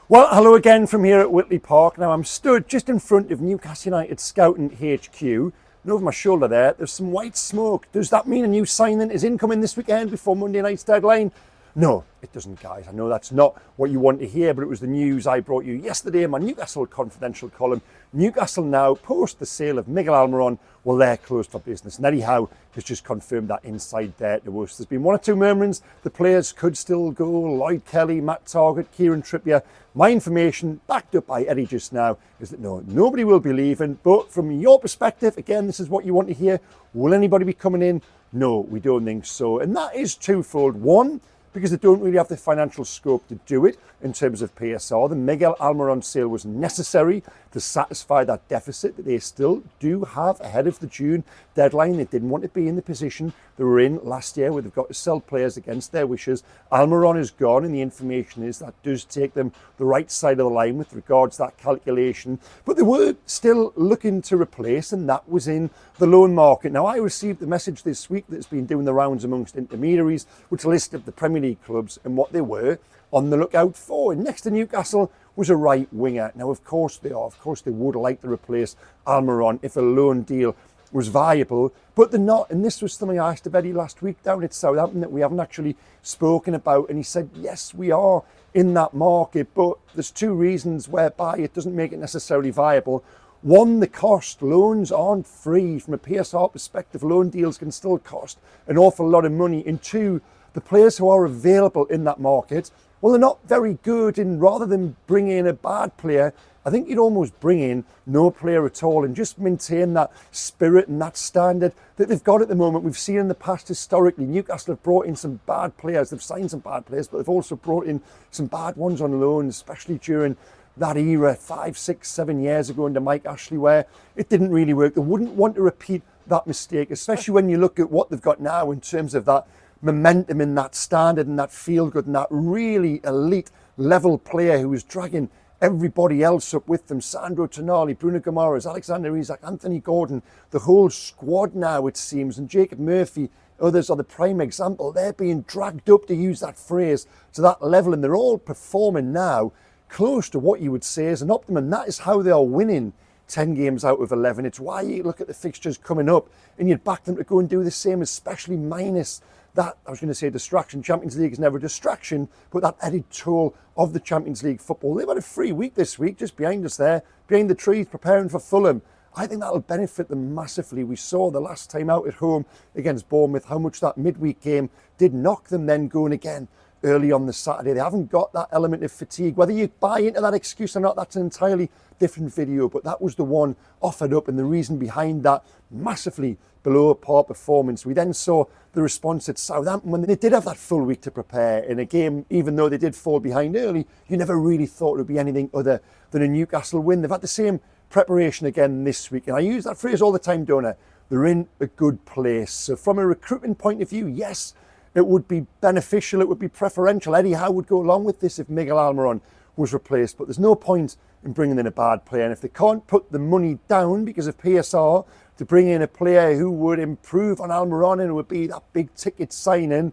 Well, hello again from here at Whitley Park. Now I'm stood just in front of Newcastle United scouting HQ. And over my shoulder there's some white smoke. Does that mean a new signing is incoming this weekend before Monday night's deadline? No, it doesn't, guys. I know that's not what you want to hear, but it was the news I brought you yesterday in my Newcastle Confidential column. Newcastle now, post the sale of Miguel Almiron, well, they're closed for business. And Eddie Howe has just confirmed that inside there to us. There's been one or two murmurings. The players could still go. Lloyd Kelly, Matt Targett, Kieran Trippier. My information, backed up by Eddie just now, is that no, nobody will be leaving. But from your perspective, again, this is what you want to hear. Will anybody be coming in? No, we don't think so. And that is twofold. One, because they don't really have the financial scope to do it in terms of PSR. The Miguel Almiron sale was necessary to satisfy that deficit that they still do have ahead of the June deadline. They didn't want to be in the position they were in last year where they've got to sell players against their wishes. Almiron is gone, and the information is that does take them the right side of the line with regards to that calculation. But they were still looking to replace, and that was in the loan market. Now, I received the message this week that's been doing the rounds amongst intermediaries, which listed the Premier League clubs and what they were on the lookout for. And next to Newcastle was a right winger. Now, of course they are. Of course they would like to replace Almiron if a loan deal was viable, but they're not. And this was something I asked of Eddie last week down at Southampton that we haven't actually spoken about. And he said, yes, we are in that market, but there's two reasons whereby it doesn't make it necessarily viable. One, the cost. Loans aren't free. From a PSR perspective, loan deals can still cost an awful lot of money. And two, the players who are available in that market, well, they're not very good. And rather than bring in a bad player, I think you'd almost bring in no player at all and just maintain that spirit and that standard that they've got at the moment. We've seen in the past historically, Newcastle have brought in some bad players. They've signed some bad players, but they've also brought in some bad ones on loan, especially during that era 5, 6, 7 years ago under Mike Ashley, where it didn't really work. They wouldn't want to repeat that mistake, especially when you look at what they've got now in terms of that momentum in that standard and that feel good and that really elite level player who is dragging everybody else up with them. Sandro Tonali, Bruno Guimaraes, Alexander Isak, Anthony Gordon, the whole squad now it seems, and Jacob Murphy, others are the prime example. They're being dragged up, to use that phrase, to that level, and they're all performing now close to what you would say is an optimum. That is how they are winning 10 games out of 11. It's why you look at the fixtures coming up and you'd back them to go and do the same, especially minus that, I was going to say distraction. Champions League is never a distraction, but that added toll of the Champions League football. They've had a free week this week, just behind us there, behind the trees, preparing for Fulham. I think that'll benefit them massively. We saw the last time out at home against Bournemouth how much that midweek game did knock them then going again early on the Saturday. They haven't got that element of fatigue. Whether you buy into that excuse or not, that's an entirely different video, but that was the one offered up and the reason behind that massively below par performance. We then saw the response at Southampton when they did have that full week to prepare in a game. Even though they did fall behind early, you never really thought it would be anything other than a Newcastle win. They've had the same preparation again this week, and I use that phrase all the time, don't I? They're in a good place. So from a recruitment point of view, yes, it would be beneficial, it would be preferential. Eddie Howe would go along with this if Miguel Almiron was replaced, but there's no point in bringing in a bad player. And if they can't put the money down because of PSR to bring in a player who would improve on Almiron and it would be that big ticket signing,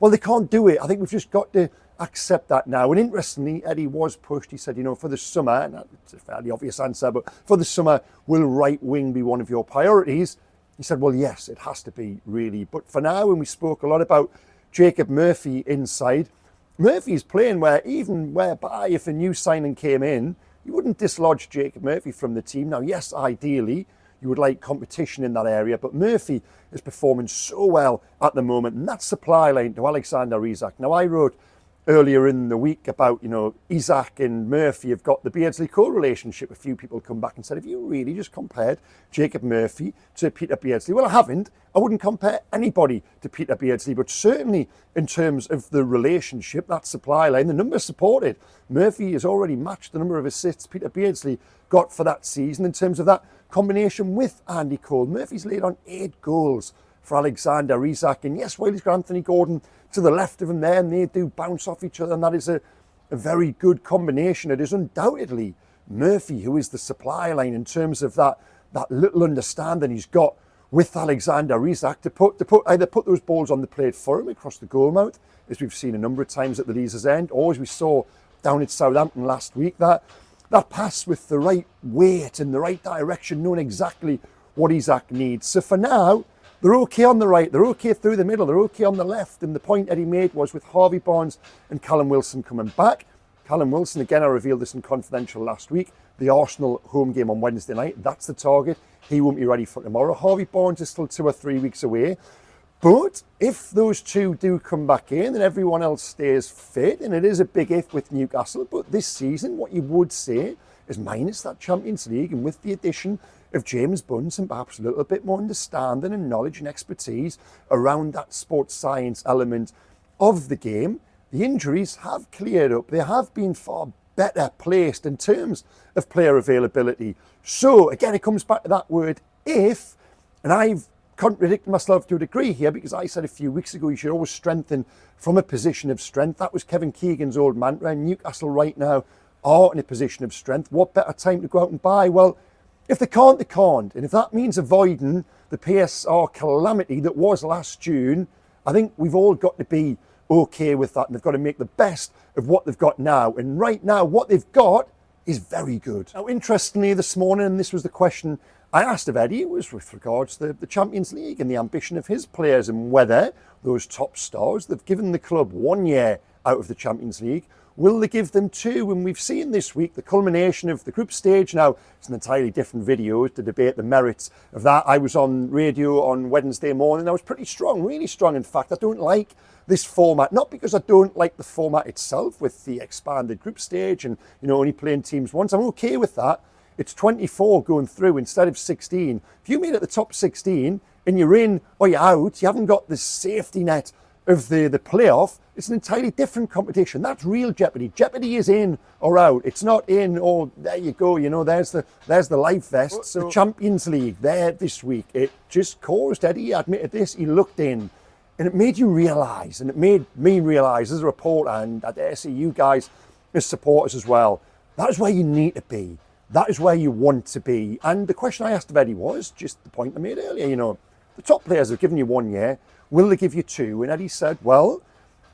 well, they can't do it. I think we've just got to accept that now. And interestingly, Eddie was pushed. He said, for the summer, and that's a fairly obvious answer, but for the summer, will right wing be one of your priorities? He said, well, yes, it has to be, really. But for now, when we spoke a lot about Jacob Murphy inside, Murphy's playing whereby if a new signing came in, you wouldn't dislodge Jacob Murphy from the team. Now, yes, ideally, you would like competition in that area, but Murphy is performing so well at the moment, and that supply line to Alexander Isak. Now, I wrote earlier in the week about, Isak and Murphy have got the Beardsley-Cole relationship. A few people come back and said, have you really just compared Jacob Murphy to Peter Beardsley? Well, I haven't. I wouldn't compare anybody to Peter Beardsley, but certainly in terms of the relationship, that supply line, the numbers supported. Murphy has already matched the number of assists Peter Beardsley got for that season in terms of that combination with Andy Cole. Murphy's laid on 8 goals for Alexander Isak. And yes, while he's got Anthony Gordon to the left of him there, and they do bounce off each other, and that is a very good combination. It is undoubtedly Murphy who is the supply line in terms of that little understanding he's got with Alexander Isak to either put those balls on the plate for him across the goal mouth, as we've seen a number of times at the Leazes end, or as we saw down at Southampton last week. That pass with the right weight and the right direction, knowing exactly what Isak needs. So for now, they're okay on the right, they're okay through the middle, they're okay on the left. And the point Eddie made was with Harvey Barnes and Callum Wilson coming back. Callum Wilson, again, I revealed this in confidential last week, the Arsenal home game on Wednesday night, that's the target. He won't be ready for tomorrow. Harvey Barnes is still 2 or 3 weeks away. But if those two do come back in and everyone else stays fit, and it is a big if with Newcastle, but this season, what you would say is minus that Champions League and with the addition of James Bunce and perhaps a little bit more understanding and knowledge and expertise around that sports science element of the game, the injuries have cleared up. They have been far better placed in terms of player availability. So again, it comes back to that word if, and I've contradicted myself to a degree here because I said a few weeks ago you should always strengthen from a position of strength. That was Kevin Keegan's old mantra. Newcastle right now are in a position of strength. What better time to go out and buy? Well, if they can't, they can't. And if that means avoiding the PSR calamity that was last June, I think we've all got to be okay with that. And they've got to make the best of what they've got now. And right now, what they've got is very good. Now, interestingly, this morning, and this was the question I asked of Eddie, it was with regards to the Champions League and the ambition of his players and whether those top stars, they've given the club 1 year out of the Champions League, will they give them 2? And we've seen this week the culmination of the group stage. Now, it's an entirely different video to debate the merits of that. I was on radio on Wednesday morning. I was pretty strong, really strong. In fact, I don't like this format, not because I don't like the format itself with the expanded group stage and, only playing teams once. I'm okay with that. It's 24 going through instead of 16. If you made it the top 16 and you're in or you're out, you haven't got the safety net of the playoff. It's an entirely different competition. That's real jeopardy. Jeopardy is in or out. It's not in, oh, there you go, there's the life vest. So the Champions League there this week, it just caused Eddie, admitted this, he looked in, and it made you realise, and it made me realise as a reporter, and I dare say you guys as supporters as well, that is where you need to be. That is where you want to be. And the question I asked of Eddie was, just the point I made earlier, the top players have given you 1 year, will they give you 2? And Eddie said, well,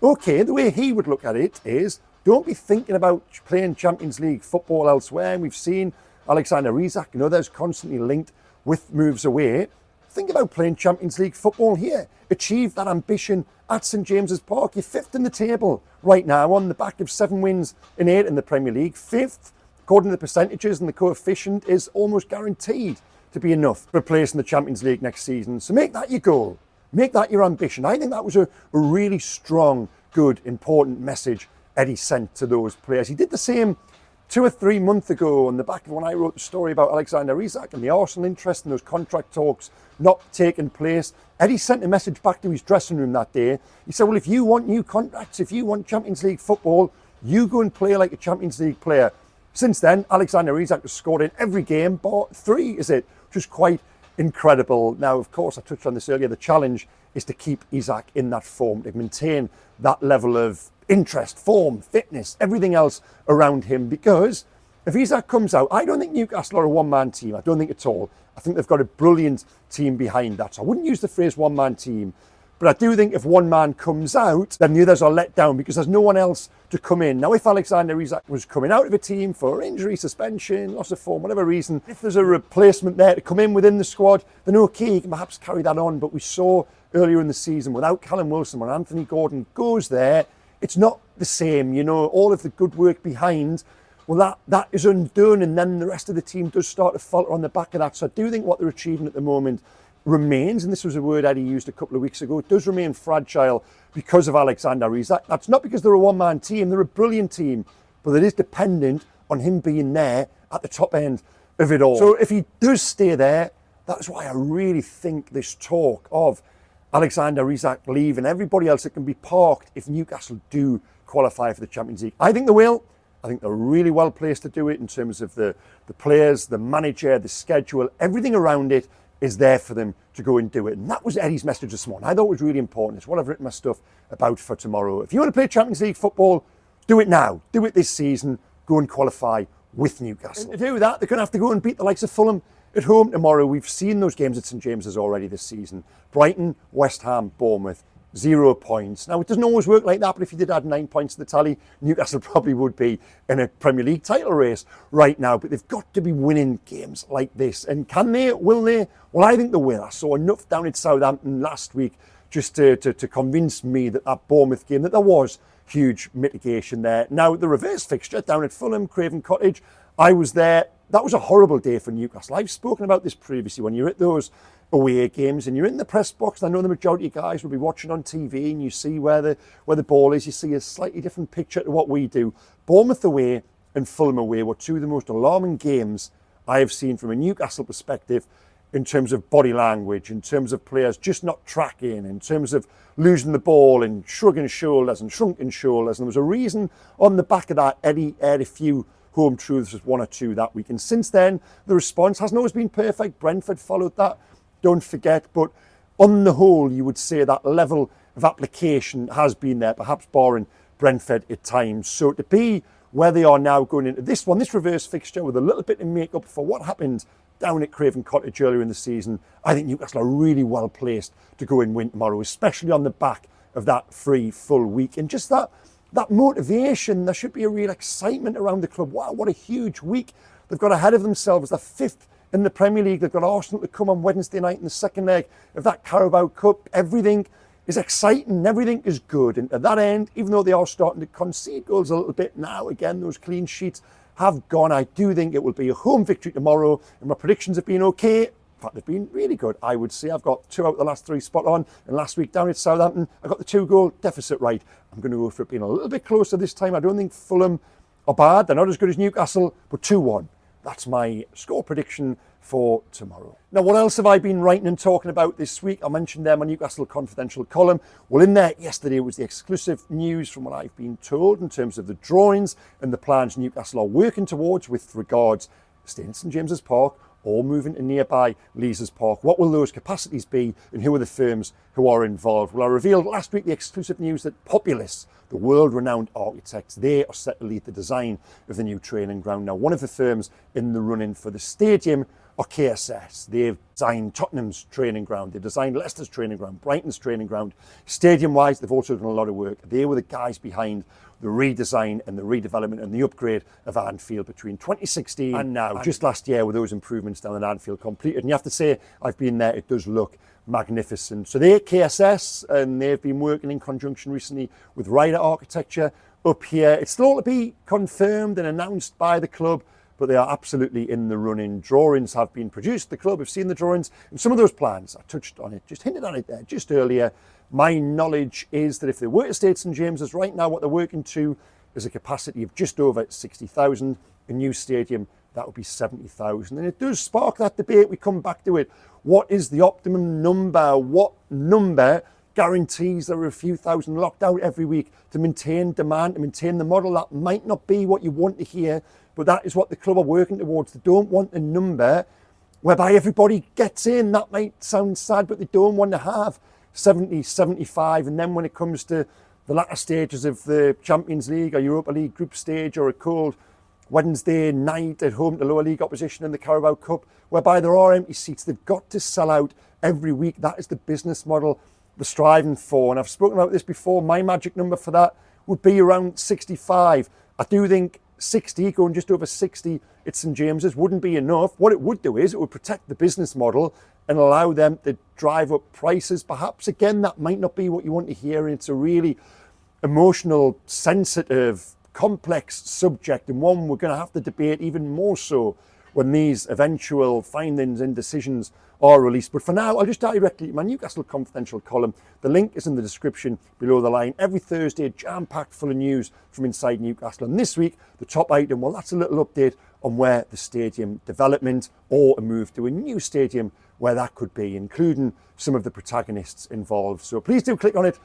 okay, the way he would look at it is, don't be thinking about playing Champions League football elsewhere. And we've seen Alexander Isak and others constantly linked with moves away. Think about playing Champions League football here. Achieve that ambition at St James's Park. You're 5th in the table right now on the back of 7 wins in 8 in the Premier League. 5th, according to the percentages and the coefficient, is almost guaranteed to be enough for a place in the Champions League next season. So make that your goal. Make that your ambition. I think that was a really strong, good, important message Eddie sent to those players. He did the same 2 or 3 months ago on the back of when I wrote the story about Alexander Isak and the Arsenal interest in those contract talks not taking place. Eddie sent a message back to his dressing room that day. He said, well, if you want new contracts, if you want Champions League football, you go and play like a Champions League player. Since then, Alexander Isak has scored in every game, but 3, is it? Which is quite incredible. Now, of course, I touched on this earlier. The challenge is to keep Isak in that form, to maintain that level of interest, form, fitness, everything else around him. Because if Isak comes out, I don't think Newcastle are a one-man team. I don't think at all. I think they've got a brilliant team behind that. So I wouldn't use the phrase one-man team. But I do think if one man comes out, then the others are let down because there's no one else to come in. Now, if Alexander Isak was coming out of a team for injury, suspension, loss of form, whatever reason, if there's a replacement there to come in within the squad, then okay, you can perhaps carry that on. But we saw earlier in the season, without Callum Wilson, when Anthony Gordon goes there, it's not the same. All of the good work behind, well, that is undone, and then the rest of the team does start to falter on the back of that. So I do think what they're achieving at the moment remains, and this was a word Eddie used a couple of weeks ago, it does remain fragile because of Alexander Isak. That's not because they're a one-man team, they're a brilliant team, but it is dependent on him being there at the top end of it all. So if he does stay there, that's why I really think this talk of Alexander Isak leaving, everybody else that can be parked if Newcastle do qualify for the Champions League. I think they will. I think they're really well placed to do it in terms of the players, the manager, the schedule, everything around it is there for them to go and do it. And that was Eddie's message this morning. I thought it was really important. It's what I've written my stuff about for tomorrow. If you want to play Champions League football, do it now. Do it this season. Go and qualify with Newcastle. And to do that, they're going to have to go and beat the likes of Fulham at home tomorrow. We've seen those games at St James's already this season. Brighton, West Ham, Bournemouth. 0 points. Now, it doesn't always work like that, but if you did add 9 points to the tally, Newcastle probably would be in a Premier League title race right now. But they've got to be winning games like this. And can they? Will they? Well, I think they will. I saw enough down at Southampton last week just to convince me that Bournemouth game, that there was huge mitigation there. Now, the reverse fixture down at Fulham, Craven Cottage, I was there. That was a horrible day for Newcastle. I've spoken about this previously. When you're at those away games and you're in the press box, I know the majority of guys will be watching on TV and you see where the ball is. You see a slightly different picture to what we do. Bournemouth away and Fulham away were two of the most alarming games I have seen from a Newcastle perspective in terms of body language, in terms of players just not tracking, in terms of losing the ball and shrugging shoulders and shrunken shoulders. And there was a reason on the back of that. Eddie had a few home truths, just 1 or 2 that week. And since then, the response hasn't always been perfect. Brentford followed that, don't forget. But on the whole, you would say that level of application has been there, perhaps barring Brentford at times. So to be where they are now going into this one, this reverse fixture with a little bit of make-up for what happened down at Craven Cottage earlier in the season, I think Newcastle are really well placed to go and win tomorrow, especially on the back of that free full week. And just that motivation, there should be a real excitement around the club. Wow, what a huge week they've got ahead of themselves. They're 5th in the Premier League. They've got Arsenal to come on Wednesday night in the second leg of that Carabao Cup. Everything is exciting. Everything is good. And at that end, even though they are starting to concede goals a little bit now, again, those clean sheets have gone. I do think it will be a home victory tomorrow. And my predictions have been okay. In fact, they've been really good, I would say. I've got 2 out of the last 3 spot on. And last week down at Southampton, I got the 2-goal deficit right. I'm going to go for it being a little bit closer this time. I don't think Fulham are bad. They're not as good as Newcastle, but 2-1. That's my score prediction for tomorrow. Now, what else have I been writing and talking about this week? I mentioned there my Newcastle Confidential column. Well, in there yesterday was the exclusive news from what I've been told in terms of the drawings and the plans Newcastle are working towards with regards to staying at St James's Park or moving to nearby Leazes Park. What will those capacities be and who are the firms who are involved? Well, I revealed last week the exclusive news that Populous, the world-renowned architects, they are set to lead the design of the new training ground. Now, one of the firms in the running for the stadium are KSS. They've designed Tottenham's training ground. They've designed Leicester's training ground, Brighton's training ground. Stadium-wise, they've also done a lot of work. They were the guys behind the redesign and the redevelopment and the upgrade of Anfield between 2016 and now. Just last year, with those improvements down at Anfield completed. And you have to say, I've been there, it does look magnificent. So they're KSS, and they've been working in conjunction recently with Ryder Architecture up here. It's still to be confirmed and announced by the club, but they are absolutely in the running. Drawings have been produced. The club have seen the drawings, and some of those plans, I touched on it, just hinted on it there just earlier. My knowledge is that if they were to stay at St James's right now, what they're working to is a capacity of just over 60,000. A new stadium, that would be 70,000. And it does spark that debate. We come back to it. What is the optimum number? What number guarantees there are a few thousand locked out every week to maintain demand, to maintain the model? That might not be what you want to hear, but that is what the club are working towards. They don't want a number whereby everybody gets in. That might sound sad, but they don't want to have 70, 75. And then when it comes to the latter stages of the Champions League or Europa League group stage, or a cold Wednesday night at home to lower league opposition in the Carabao Cup, whereby there are empty seats, they've got to sell out every week. That is the business model they're striving for. And I've spoken about this before. My magic number for that would be around 65. I do think 60, going just over 60 at St James's wouldn't be enough. What it would do is it would protect the business model and allow them to drive up prices. Perhaps, again, that might not be what you want to hear. And it's a really emotional, sensitive, complex subject, and one we're going to have to debate even more so when these eventual findings and decisions are released. But for now, I'll just directly my Newcastle Confidential column. The link is in the description below the line. Every Thursday, jam-packed full of news from inside Newcastle. And this week, the top item, well, that's a little update on where the stadium development or a move to a new stadium, where that could be, including some of the protagonists involved. So please do click on it.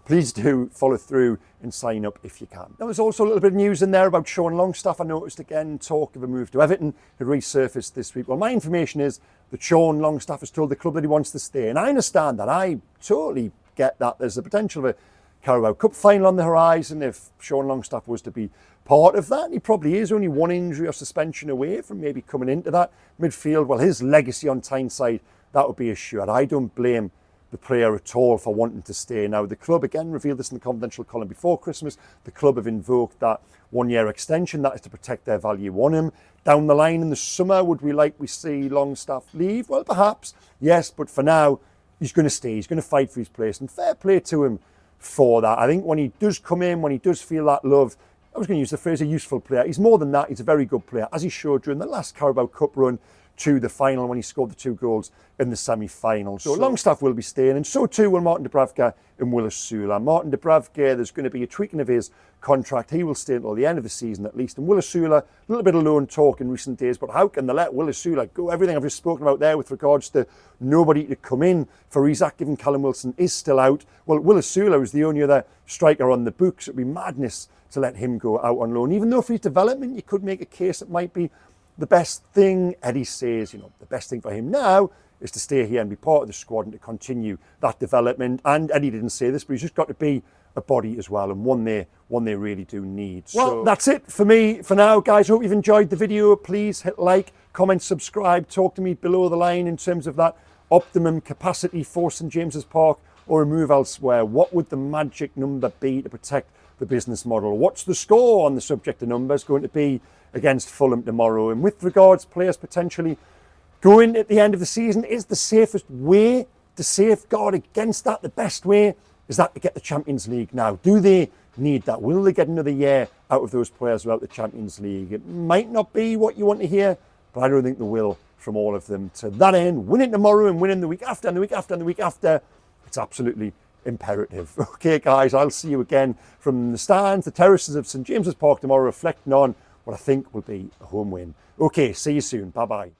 Please do follow through and sign up if you can. There was also a little bit of news in there about Sean Longstaff. I noticed again talk of a move to Everton had resurfaced this week. Well, my information is that Sean Longstaff has told the club that he wants to stay. And I understand that. I totally get that. There's a potential of a Carabao Cup final on the horizon if Sean Longstaff was to be part of that. And he probably is only one injury or suspension away from maybe coming into that midfield. Well, his legacy on Tyneside, that would be assured. I don't blame the player at all for wanting to stay. Now, the club, again, revealed this in the confidential column before Christmas. The club have invoked that one-year extension. That is to protect their value on him. Down the line in the summer, would we see Longstaff leave? Well, perhaps, yes, but for now, he's going to stay. He's going to fight for his place, and fair play to him for that. I think when he does come in, when he does feel that love, I was going to use the phrase a useful player. He's more than that. He's a very good player, as he showed during the last Carabao Cup run to the final when he scored the 2 goals in the semi-final. So Longstaff will be staying, and so too will Martin Dubravka and Willis Sula. Martin Dubravka, there's going to be a tweaking of his contract. He will stay until the end of the season at least. And Willis Sula, a little bit of loan talk in recent days, but how can they let Willis Sula go? Everything I've just spoken about there with regards to nobody to come in for Isak, given Callum Wilson is still out. Well, Willis Sula is the only other striker on the books. It would be madness to let him go out on loan. Even though for his development, you could make a case it might be the best thing. Eddie says, the best thing for him now is to stay here and be part of the squad and to continue that development. And Eddie didn't say this, but he's just got to be a body as well, and one they really do need. Well, that's it for me for now, guys. Hope you've enjoyed the video. Please hit like, comment, subscribe. Talk to me below the line in terms of that optimum capacity for St James's Park or a move elsewhere. What would the magic number be to protect the business model? What's the score on the subject of numbers going to be against Fulham tomorrow? And with regards players potentially going at the end of the season, is the safest way to safeguard against that? The best way is that to get the Champions League now. Do they need that? Will they get another year out of those players without the Champions League? It might not be what you want to hear, but I don't think they will from all of them. To that end, winning tomorrow and winning the week after and the week after and the week after, it's absolutely imperative. Okay, guys, I'll see you again from the stands, the terraces of St James's Park tomorrow, reflecting on what I think will be a home win. Okay, see you soon. Bye-bye.